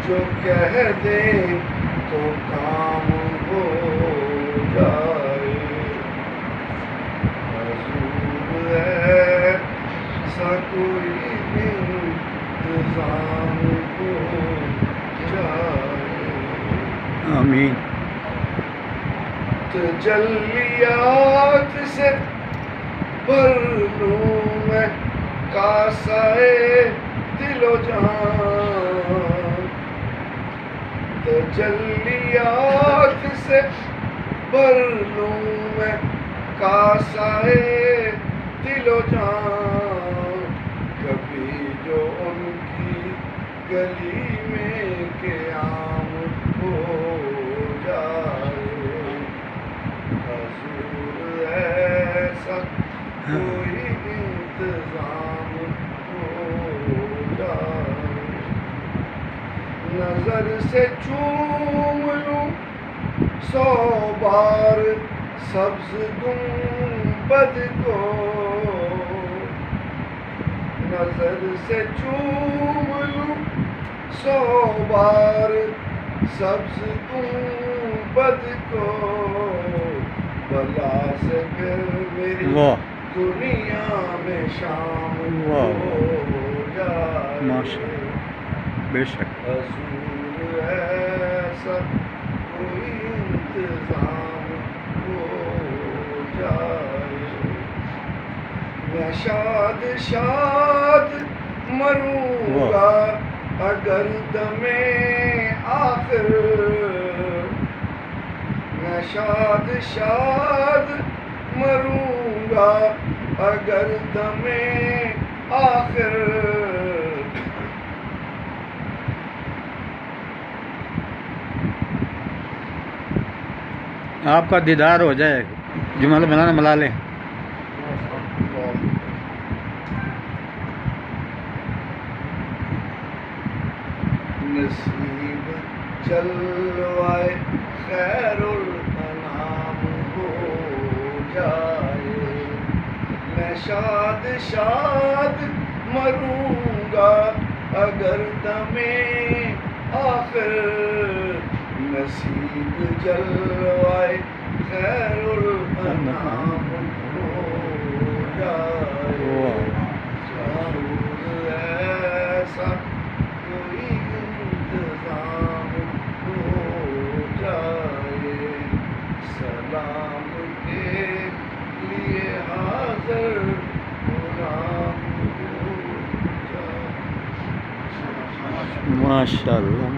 جو کہہ دے تو کام ہو جائے، حضور ایسا کوئی انتظام ہو جائے۔ آمین۔ تجلیات سے بھر لوں میں کاسائے دل و جان، تجلیات سے بھر لوں میں کاسائے دل و جان، کبھی جو ان کی گلی میں قیام ہو جائے، حضور ایسا کوئی انتظام ہو جائے۔ نظر سے چوم لوں 100 بار سبز گنبد کو، نظر سے چوم لوں 100 بار سبز گنبد کو، بلا سے پھر میری دنیا میں شام ہو جائے، ماشاءاللہ، بے شک۔ حضور ایسا کوئی انتظام ہو جائے۔ میں شاد شاد مروں گا اگر دم آخر، میں شاد شاد مروں گا اگر دم آخر، آپ کا دیدار ہو جائے، جملہ بنانا ملا لیں۔ نصیب جلوائے خیر الانام ہو جائے، میں شاد شاد مروں گا اگر دم آخر، نصیب جلوائے خیر الانام ہو جائے، حضور ایسا کوئی انتظام ہو جائے، سلام کے لیے حاضر غلام ہو جائے۔ ماشاءاللہ۔